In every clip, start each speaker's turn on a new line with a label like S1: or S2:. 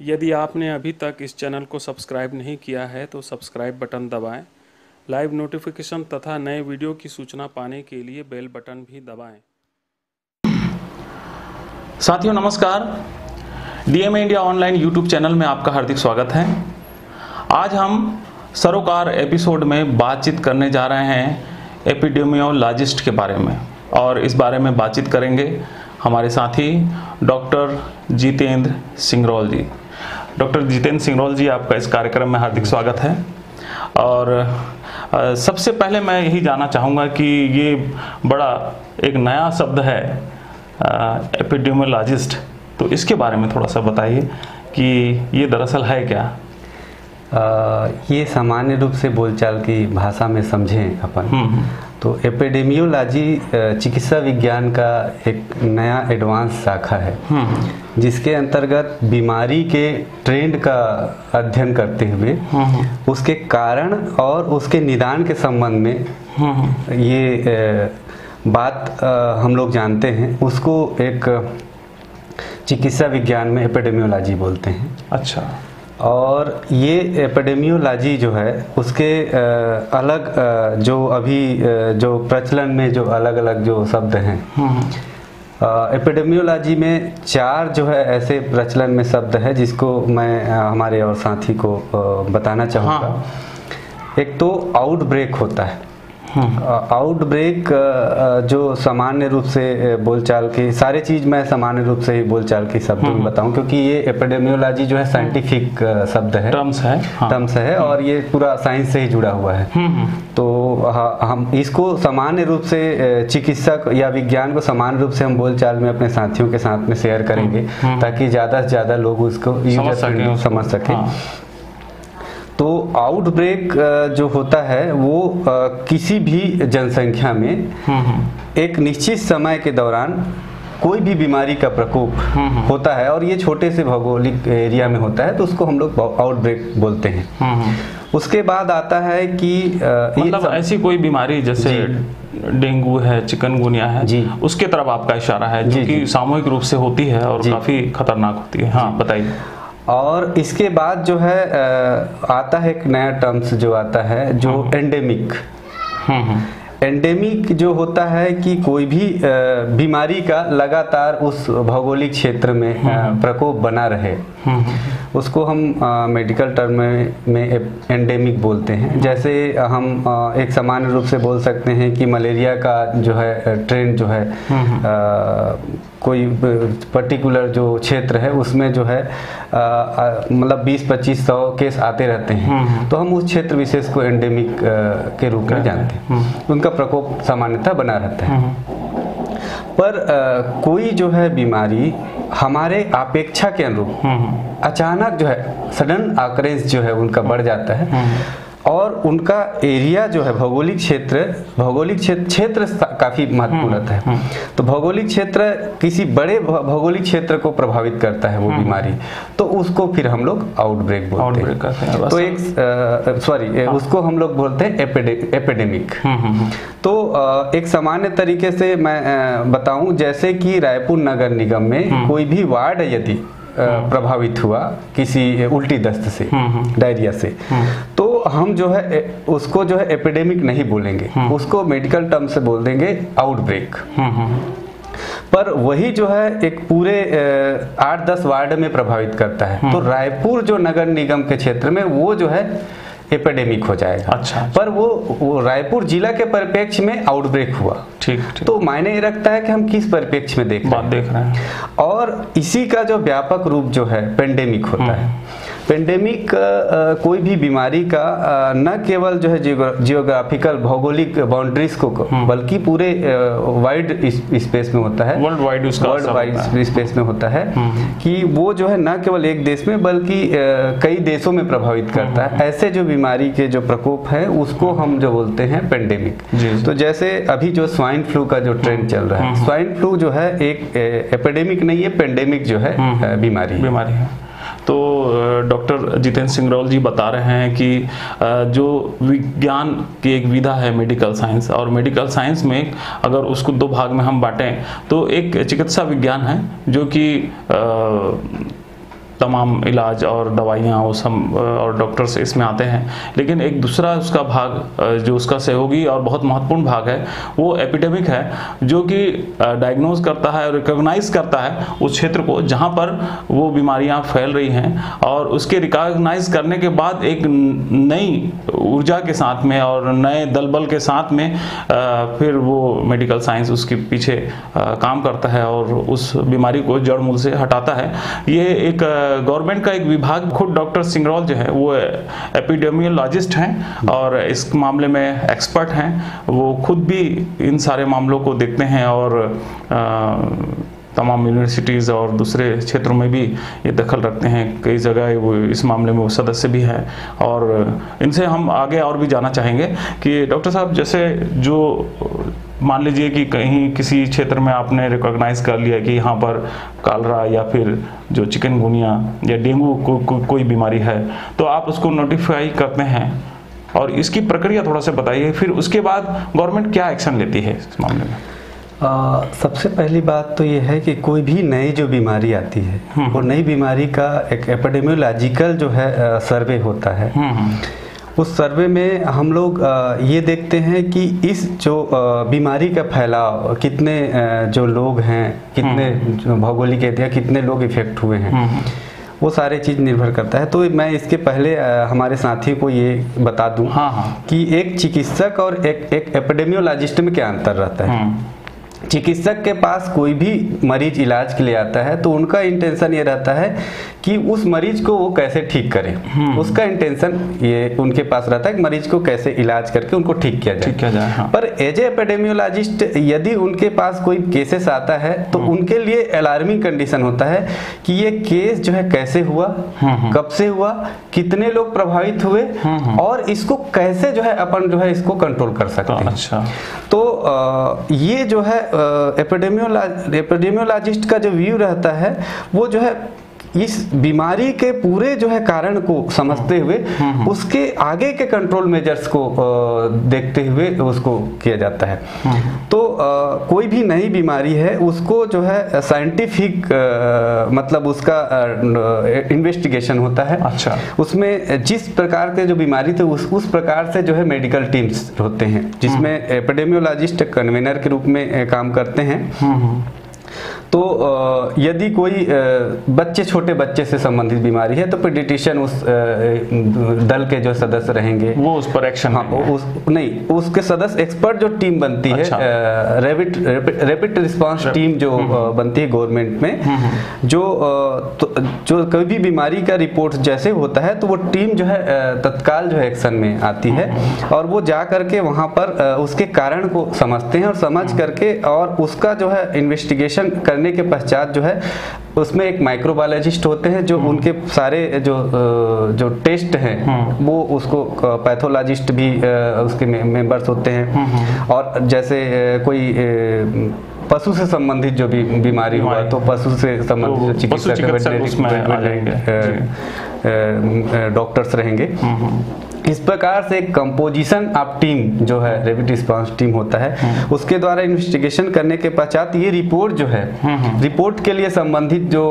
S1: यदि आपने अभी तक इस चैनल को सब्सक्राइब नहीं किया है तो सब्सक्राइब बटन दबाएं। लाइव नोटिफिकेशन तथा नए वीडियो की सूचना पाने के लिए बेल बटन भी दबाएं।
S2: साथियों नमस्कार, DMA India online YouTube channel में आपका हार्दिक स्वागत है। आज हम सरोकार एपिसोड में बातचीत करने जा रहे हैं एपिडेमियोलॉजिस्ट के बारे में, और इस बारे में बातचीत करेंगे हमारे साथी डॉक्टर जितेंद्र सिंगरौल जी। डॉक्टर जितेंद्र सिंगरौल जी, आपका इस कार्यक्रम में हार्दिक स्वागत है। और सबसे पहले मैं यही जानना चाहूँगा कि ये बड़ा एक नया शब्द है एपिडेमियोलॉजिस्ट, तो इसके बारे में थोड़ा सा बताइए कि ये दरअसल है क्या।
S3: ये सामान्य रूप से बोलचाल की भाषा में समझें अपन तो एपिडेमियोलॉजी चिकित्सा विज्ञान का एक नया एडवांस शाखा है, जिसके अंतर्गत बीमारी के ट्रेंड का अध्ययन करते हुए उसके कारण और उसके निदान के संबंध में ये बात हम लोग जानते हैं, उसको एक चिकित्सा विज्ञान में एपिडेमियोलॉजी बोलते हैं।
S2: अच्छा।
S3: और ये एपिडेमियोलॉजी जो है उसके अलग जो अभी जो प्रचलन में जो अलग अलग जो शब्द हैं, एपिडेमियोलॉजी में 4 जो है ऐसे प्रचलन में शब्द है जिसको मैं हमारे और साथी को बताना चाहूँगा। एक तो आउटब्रेक होता है। आउटब्रेक जो सामान्य रूप से बोलचाल की सारी चीज़ मैं सामान्य रूप से ही बोलचाल की शब्दों में बताऊं, क्योंकि ये एपिडेमियोलॉजी जो है साइंटिफिक शब्द है, टर्म्स है और ये पूरा साइंस से ही जुड़ा हुआ है। तो हम इसको सामान्य रूप से चिकित्सक या विज्ञान को सामान्य रूप से हम बोलचाल में अपने साथियों के साथ में शेयर करेंगे ताकि ज़्यादा से ज़्यादा लोग उसको समझ सकें। तो आउटब्रेक जो होता है वो किसी भी जनसंख्या में एक निश्चित समय के दौरान कोई भी बीमारी का प्रकोप होता है, और ये छोटे से भौगोलिक एरिया में होता है, तो उसको हम लोग आउटब्रेक बोलते हैं। उसके बाद आता है कि
S2: मतलब ऐसी कोई बीमारी जैसे डेंगू है, चिकनगुनिया है जी, उसके तरफ आपका इशारा है, जो कि सामूहिक रूप से होती है और काफी खतरनाक होती है। हाँ, बताइए।
S3: और इसके बाद जो है आता है एक नया टर्म्स जो आता है जो एंडेमिक। एंडेमिक जो होता है कि कोई भी बीमारी का लगातार उस भौगोलिक क्षेत्र में प्रकोप बना रहे, उसको हम मेडिकल टर्म में एंडेमिक बोलते हैं। जैसे हम एक सामान्य रूप से बोल सकते हैं कि मलेरिया का जो है ट्रेंड जो है कोई पर्टिकुलर जो क्षेत्र है उसमें जो है मतलब 20-25-100 केस आते रहते हैं, तो हम उस क्षेत्र विशेष को एंडेमिक के रूप में जानते हैं। उनका प्रकोप सामान्यतः बना रहता है। पर कोई जो है बीमारी हमारे अपेक्षा के अनुरूप अचानक जो है सडन ऑकरेंस जो है उनका बढ़ जाता है, और उनका एरिया जो है भौगोलिक क्षेत्र काफी महत्वपूर्ण होता है। तो भौगोलिक क्षेत्र किसी बड़े भौगोलिक क्षेत्र को प्रभावित करता है वो बीमारी, तो उसको फिर हम लोग आउटब्रेक बोलते हैं। तो एक उसको हम लोग बोलते हैं एपिडेमिक। तो एक सामान्य तरीके से मैं बताऊं, जैसे कि रायपुर नगर निगम में कोई भी वार्ड यदि प्रभावित हुआ किसी उल्टी दस्त से, डायरिया से, तो हम जो है उसको जो है एपिडेमिक नहीं बोलेंगे, उसको मेडिकल टर्म से बोल देंगे आउटब्रेक। पर वही जो है एक पूरे 8-10 वार्ड में प्रभावित करता है, तो रायपुर जो नगर निगम के क्षेत्र में वो जो है एपिडेमिक हो जाएगा। अच्छा। पर वो रायपुर जिला के परिप्रेक्ष्य में आउटब्रेक हुआ। ठीक। तो मायने ये रखता है कि हम किस परिप्रेक्ष्य में देख रहे हैं। और इसी का जो व्यापक रूप जो है पेंडेमिक होता है। पेंडेमिक कोई भी बीमारी का न केवल जो है जियोग्राफिकल भौगोलिक बाउंड्रीज को बल्कि पूरे वाइड स्पेस में होता है, वर्ल्ड वाइड स्पेस में होता है, कि वो जो है न केवल एक देश में बल्कि कई देशों में प्रभावित करता है। ऐसे जो बीमारी के जो प्रकोप है उसको हम जो बोलते हैं पेंडेमिक। तो जैसे अभी जो स्वाइन फ्लू का जो ट्रेंड चल रहा है, स्वाइन फ्लू जो है एक एपिडेमिक नहीं है, पेंडेमिक जो है बीमारी है।
S2: तो डॉक्टर जितेंद्र सिंगरौल जी बता रहे हैं कि जो विज्ञान की एक विधा है मेडिकल साइंस, और मेडिकल साइंस में अगर उसको दो भाग में हम बांटें तो एक चिकित्सा विज्ञान है जो कि तमाम इलाज और दवाइयाँ वो सब और डॉक्टर्स इसमें आते हैं, लेकिन एक दूसरा उसका भाग जो उसका सहयोगी और बहुत महत्वपूर्ण भाग है वो एपिडेमिक है, जो कि डायग्नोज करता है और रिकॉग्नाइज करता है उस क्षेत्र को जहाँ पर वो बीमारियाँ फैल रही हैं, और उसके रिकॉग्नाइज करने के बाद एक नई ऊर्जा के साथ में और नए दल बल के साथ में फिर वो मेडिकल साइंस उसके पीछे काम करता है और उस बीमारी को जड़ मूल से हटाता है। ये एक गवर्नमेंट का एक विभाग, खुद डॉक्टर सिंगरौल जो है वो एपिडेमियोलॉजिस्ट हैं और इस मामले में एक्सपर्ट हैं। वो खुद भी इन सारे मामलों को देखते हैं और तमाम यूनिवर्सिटीज़ और दूसरे क्षेत्रों में भी ये दखल रखते हैं। कई जगह वो इस मामले में वो सदस्य भी हैं और इनसे हम आगे और भी जानना चाहेंगे कि डॉक्टर साहब, जैसे जो मान लीजिए कि कहीं किसी क्षेत्र में आपने रिकॉग्नाइज कर लिया कि यहाँ पर कालरा या फिर जो चिकनगुनिया या डेंगू कोई बीमारी है, तो आप उसको नोटिफाई करते हैं और इसकी प्रक्रिया थोड़ा सा बताइए, फिर उसके बाद गवर्नमेंट क्या एक्शन लेती है इस मामले में?
S3: सबसे पहली बात तो ये है कि कोई भी नई जो बीमारी आती है वो नई बीमारी का एक एपिडेमियोलॉजिकल जो है सर्वे होता है। उस सर्वे में हम लोग ये देखते हैं कि इस जो बीमारी का फैलाव कितने जो लोग हैं, कितने भौगोलिक एरिया, कितने लोग इफेक्ट हुए हैं, वो सारे चीज़ निर्भर करता है। तो मैं इसके पहले हमारे साथियों को ये बता दूं कि एक चिकित्सक और एक एपिडेमियोलॉजिस्ट में क्या अंतर रहता है। चिकित्सक के पास कोई भी मरीज इलाज के लिए आता है तो उनका इंटेंशन ये रहता है कि उस मरीज को वो कैसे ठीक करें। उसका इंटेंशन ये उनके पास रहता है कि मरीज को कैसे इलाज करके उनको ठीक किया जाए। पर एज ए एपिडेमियोलॉजिस्ट यदि उनके पास कोई केसेस आता है तो उनके लिए अलार्मिंग कंडीशन होता है कि ये केस जो है कैसे हुआ, कब से हुआ, कितने लोग प्रभावित हुए और इसको कैसे जो है अपन जो है इसको कंट्रोल कर सकते हैं।
S2: अच्छा।
S3: तो ये जो है एपिडेमियोलॉजिस्ट का जो व्यू रहता है वो जो है इस बीमारी के पूरे जो है कारण को समझते हुए उसके आगे के कंट्रोल मेजर्स को देखते हुए उसको किया जाता है। तो कोई भी नई बीमारी है उसको जो है साइंटिफिक मतलब उसका इन्वेस्टिगेशन होता है।
S2: अच्छा।
S3: उसमें जिस प्रकार के जो बीमारी थे उस प्रकार से जो है मेडिकल टीम्स होते हैं जिसमें एपिडेमियोलॉजिस्ट कन्वेनर के रूप में काम करते हैं। तो यदि कोई बच्चे, छोटे बच्चे से संबंधित बीमारी है तो पीडियाट्रिशियन उस दल के जो सदस्य रहेंगे वो उस पर एक्शन, नहीं उसके सदस्य एक्सपर्ट जो टीम बनती है, रैपिड रिस्पांस टीम जो बनती है गवर्नमेंट में, जो कोई भी बीमारी का रिपोर्ट जैसे होता है तो वो टीम जो है तत्काल जो है एक्शन में आती है और वो जा करके वहाँ पर उसके कारण को समझते हैं और समझ करके और उसका जो है इन्वेस्टिगेशन करने के पश्चात जो है उसमें एक माइक्रोबायोलॉजिस्ट होते हैं जो उनके सारे जो टेस्ट हैं वो उसको पैथोलॉजिस्ट भी उसके मेंबर्स होते हैं। और जैसे कोई पशु से संबंधित जो भी बीमारी हुआ तो पशु से संबंधित चिकित्सक डॉक्टर्स रहेंगे। इस प्रकार से एक कंपोजिशन ऑफ टीम जो है रैपिड रिस्पांस टीम होता है, उसके द्वारा इन्वेस्टिगेशन करने के पश्चात ये रिपोर्ट जो है रिपोर्ट के लिए संबंधित जो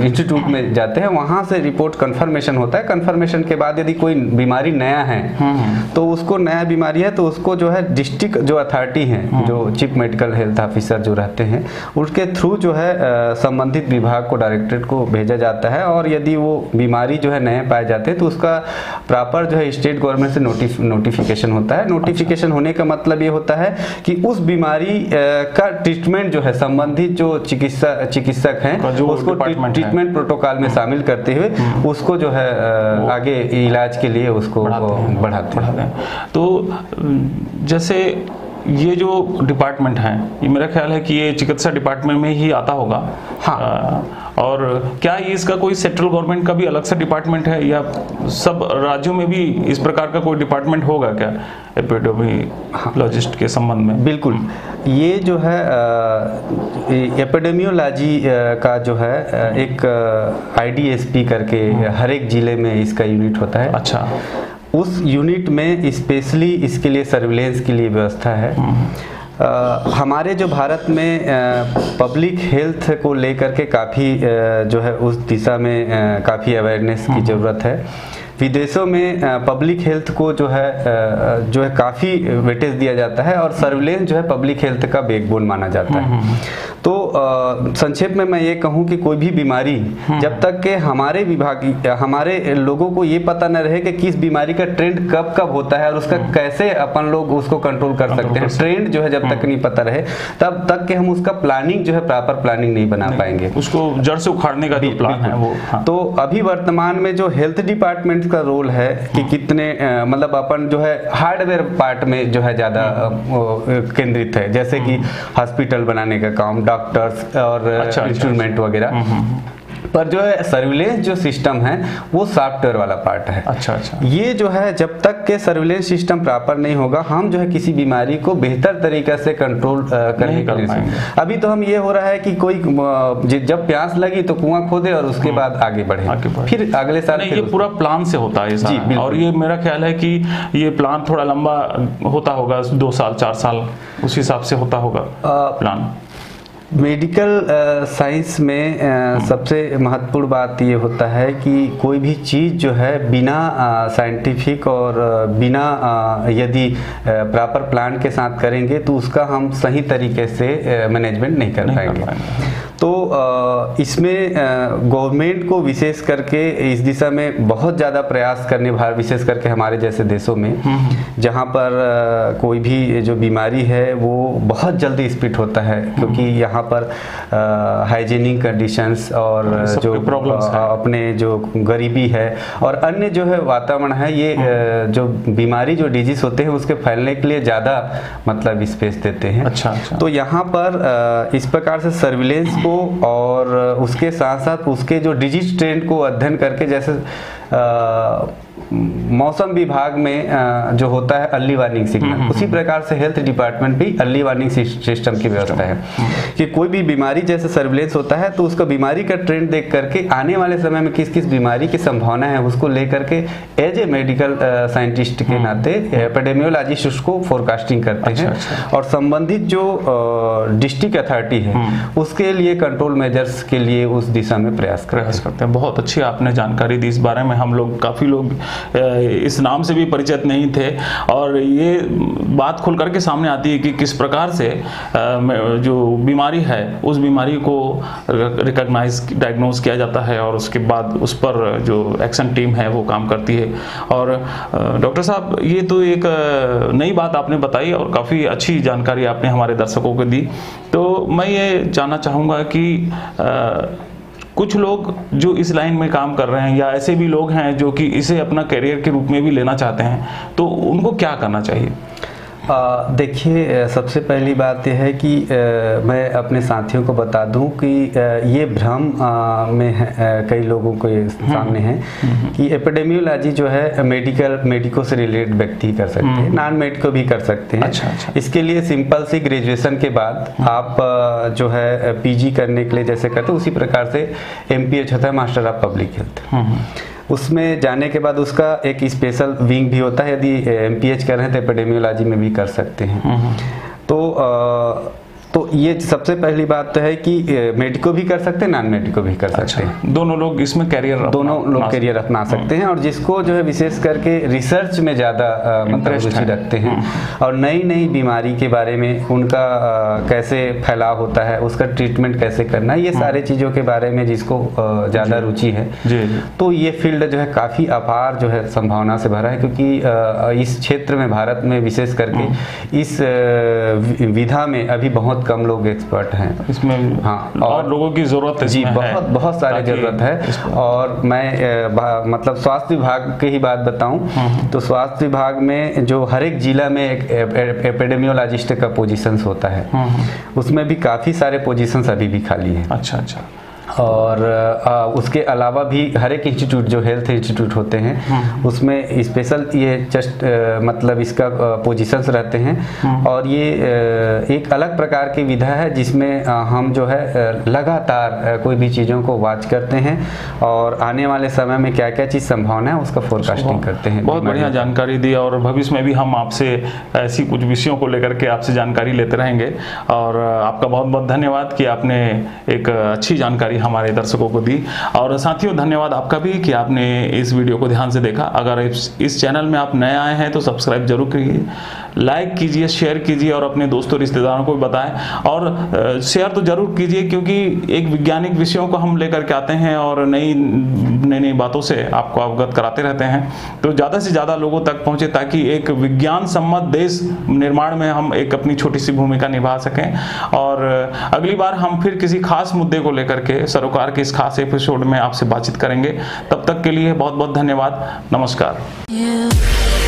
S3: इंस्टीट्यूट में जाते हैं वहाँ से रिपोर्ट कंफर्मेशन होता है। कंफर्मेशन के बाद यदि कोई बीमारी नया है तो उसको नया बीमारी है तो उसको जो है डिस्ट्रिक्ट जो अथॉरिटी है, जो चीफ मेडिकल हेल्थ ऑफिसर जो रहते हैं उसके थ्रू जो है संबंधित विभाग को, डायरेक्टरेट को भेजा जाता है। और यदि वो बीमारी जो है नए पाए जाते हैं तो उसका प्रॉपर जो है स्टेट गवर्नमेंट से नोटिफिकेशन होता है। नोटिफिकेशन होने का मतलब ये होता है कि उस बीमारी का ट्रीटमेंट जो है संबंधित जो चिकित्सक हैं उसको ट्रीटमेंट प्रोटोकॉल में शामिल करते हुए उसको जो है आगे इलाज के लिए उसको बढ़ाते हैं।
S2: तो जैसे ये जो डिपार्टमेंट है ये मेरा ख्याल है कि ये चिकित्सा डिपार्टमेंट में ही आता होगा। और क्या ये इसका कोई सेंट्रल गवर्नमेंट का भी अलग से डिपार्टमेंट है या सब राज्यों में भी इस प्रकार का कोई डिपार्टमेंट होगा क्या एपिडेमियोलॉजिस्ट के संबंध में?
S3: बिल्कुल, ये जो है एपिडेमियोलॉजी का जो है एक IDSP करके हर एक जिले में इसका यूनिट होता है।
S2: अच्छा।
S3: उस यूनिट में स्पेशली इसके लिए सर्विलेंस के लिए व्यवस्था है। हमारे जो भारत में पब्लिक हेल्थ को लेकर के काफ़ी जो है उस दिशा में काफ़ी अवेयरनेस की ज़रूरत है। विदेशों में पब्लिक हेल्थ को जो है काफ़ी वेटेज दिया जाता है और सर्विलेंस जो है पब्लिक हेल्थ का बैकबोन माना जाता है। तो संक्षेप में मैं ये कहूँ कि कोई भी बीमारी जब तक के हमारे लोगों को ये पता न रहे कि किस बीमारी का ट्रेंड कब कब होता है और उसका कैसे अपन लोग उसको कंट्रोल कर सकते हैं, ट्रेंड जो है जब तक नहीं पता रहे तब तक के हम उसका प्लानिंग जो है प्रॉपर प्लानिंग नहीं बना पाएंगे,
S2: उसको जड़ से उखाड़ने का जो प्लान है वो।
S3: तो अभी वर्तमान में जो हेल्थ डिपार्टमेंट का रोल है कि कितने मतलब अपन जो है हार्डवेयर पार्ट में जो है ज़्यादा केंद्रित है, जैसे कि हॉस्पिटल बनाने का काम, डॉक्टर्स और इंस्ट्रूमेंट वगैरह, पर जो है सर्विलेंस जो सिस्टम है वो सॉफ्टवेयर वाला पार्ट है।
S2: अच्छा।
S3: ये जो है जब तक के सर्विलेंस सिस्टम प्रॉपर नहीं होगा हम जो है किसी बीमारी को बेहतर तरीके से कंट्रोल करने के लिए, अभी तो हम ये हो रहा है कि कोई जब प्यास लगी तो कुआं खोदे और उसके बाद आगे बढ़े, फिर अगले साल
S2: ये पूरा प्लान से होता है जी। और ये मेरा ख्याल है कि ये प्लान थोड़ा लंबा होता होगा, 2 साल 4 साल उस हिसाब से होता होगा प्लान।
S3: मेडिकल साइंस में सबसे महत्वपूर्ण बात ये होता है कि कोई भी चीज़ जो है बिना साइंटिफिक और बिना यदि प्रॉपर प्लान के साथ करेंगे तो उसका हम सही तरीके से मैनेजमेंट नहीं कर पाएंगे। तो इसमें गवर्नमेंट को विशेष करके इस दिशा में बहुत ज़्यादा प्रयास करने, विशेष करके हमारे जैसे देशों में जहाँ पर कोई भी जो बीमारी है वो बहुत जल्दी स्प्रेड होता है, क्योंकि यहाँ पर हाइजीनिक कंडीशंस और जो अपने जो गरीबी है और अन्य जो है वातावरण है, ये जो बीमारी जो डिजीज होते हैं उसके फैलने के लिए ज़्यादा मतलब स्पेस देते हैं।
S2: अच्छा।
S3: तो यहाँ पर इस प्रकार से सर्विलेंस को और उसके साथ साथ उसके जो डिजीज ट्रेंड को अध्ययन करके, जैसे मौसम विभाग में जो होता है अर्ली वार्निंग सिग्नल, उसी प्रकार से हेल्थ डिपार्टमेंट भी अर्ली वार्निंग सिस्टम की व्यवस्था है कि कोई भी बीमारी जैसे सर्विलेंस होता है तो उसका बीमारी का ट्रेंड देख करके आने वाले समय में किस किस बीमारी की संभावना है उसको लेकर के एज ए मेडिकल साइंटिस्ट के नाते एपिडेमियोलॉजिस्ट उसको फोरकास्टिंग करते हैं और संबंधित जो डिस्ट्रिक्ट अथॉरिटी है उसके लिए कंट्रोल मेजर्स के लिए उस दिशा में प्रयास करते हैं।
S2: बहुत अच्छी आपने जानकारी दी इस बारे में। हम लोग काफ़ी लोग इस नाम से भी परिचित नहीं थे और ये बात खुल करके सामने आती है कि किस प्रकार से जो बीमारी है उस बीमारी को रिकॉग्नाइज डायग्नोज किया जाता है और उसके बाद उस पर जो एक्शन टीम है वो काम करती है। और डॉक्टर साहब, ये तो एक नई बात आपने बताई और काफ़ी अच्छी जानकारी आपने हमारे दर्शकों को दी। तो मैं ये जानना चाहूँगा कि कुछ लोग जो इस लाइन में काम कर रहे हैं या ऐसे भी लोग हैं जो कि इसे अपना करियर के रूप में भी लेना चाहते हैं, तो उनको क्या करना चाहिए?
S3: देखिए, सबसे पहली बात यह है कि मैं अपने साथियों को बता दूं कि ये भ्रम में कई लोगों को सामने है कि एपिडेमियोलॉजी जो है मेडिको से रिलेटेड व्यक्ति कर सकते हैं, नॉन मेडिको भी कर सकते हैं। अच्छा। इसके लिए सिंपल सी ग्रेजुएशन के बाद आप जो है पीजी करने के लिए जैसे करते उसी प्रकार से MPH होता है, मास्टर ऑफ पब्लिक हेल्थ। उसमें जाने के बाद उसका एक स्पेशल विंग भी होता है, यदि MPH कर रहे हैं तो एपिडेमियोलॉजी में भी कर सकते हैं। तो ये सबसे पहली बात तो है कि मेडिको भी कर सकते हैं, नॉन मेडिको भी कर सकते हैं।
S2: दोनों लोग इसमें कैरियर
S3: अपना सकते हैं। और जिसको जो है विशेष करके रिसर्च में ज़्यादा मतलब रुचि रखते हैं और नई नई बीमारी के बारे में उनका कैसे फैलाव होता है, उसका ट्रीटमेंट कैसे करना है, ये सारे चीज़ों के बारे में जिसको ज़्यादा रुचि है, तो ये फील्ड जो है काफ़ी अपार जो है संभावना से भरा है, क्योंकि इस क्षेत्र में भारत में विशेष करके इस विधा में अभी बहुत कम लोग एक्सपर्ट हैं इसमें।
S2: हाँ, और लोगों की जरूरत है
S3: जी, बहुत सारी जरूरत है। और मैं मतलब स्वास्थ्य विभाग की ही बात बताऊं तो स्वास्थ्य विभाग में जो हर एक जिला में एक एपिडेमियोलॉजिस्ट का पोजीशंस होता है, उसमें भी काफी सारे पोजीशंस अभी भी खाली हैं।
S2: अच्छा।
S3: और उसके अलावा भी हर एक इंस्टीट्यूट जो हेल्थ इंस्टीट्यूट होते हैं उसमें स्पेशल ये जस्ट मतलब इसका पोजीशंस रहते हैं। और ये एक अलग प्रकार की विधा है जिसमें हम जो है लगातार कोई भी चीज़ों को वॉच करते हैं और आने वाले समय में क्या क्या चीज़ संभावना है उसका फोरकास्टिंग करते हैं।
S2: बहुत बढ़िया जानकारी दी और भविष्य में भी हम आपसे ऐसी कुछ विषयों को लेकर के आपसे जानकारी लेते रहेंगे। और आपका बहुत बहुत धन्यवाद कि आपने एक अच्छी जानकारी हमारे दर्शकों को दी। और साथियों धन्यवाद आपका भी कि आपने इस वीडियो को ध्यान से देखा। अगर इस चैनल में आप नए आए हैं तो सब्सक्राइब जरूर कीजिए, लाइक कीजिए, शेयर कीजिए और अपने दोस्तों रिश्तेदारों को भी बताएं। और शेयर तो जरूर कीजिए क्योंकि एक वैज्ञानिक विषयों को हम लेकर के आते हैं और नई नई बातों से आपको अवगत कराते रहते हैं। तो ज़्यादा से ज़्यादा लोगों तक पहुँचे ताकि एक विज्ञान सम्मत देश निर्माण में हम एक अपनी छोटी सी भूमिका निभा सकें। और अगली बार हम फिर किसी खास मुद्दे को लेकर के सरोकार के इस खास एपिसोड में आपसे बातचीत करेंगे। तब तक के लिए बहुत बहुत धन्यवाद। नमस्कार।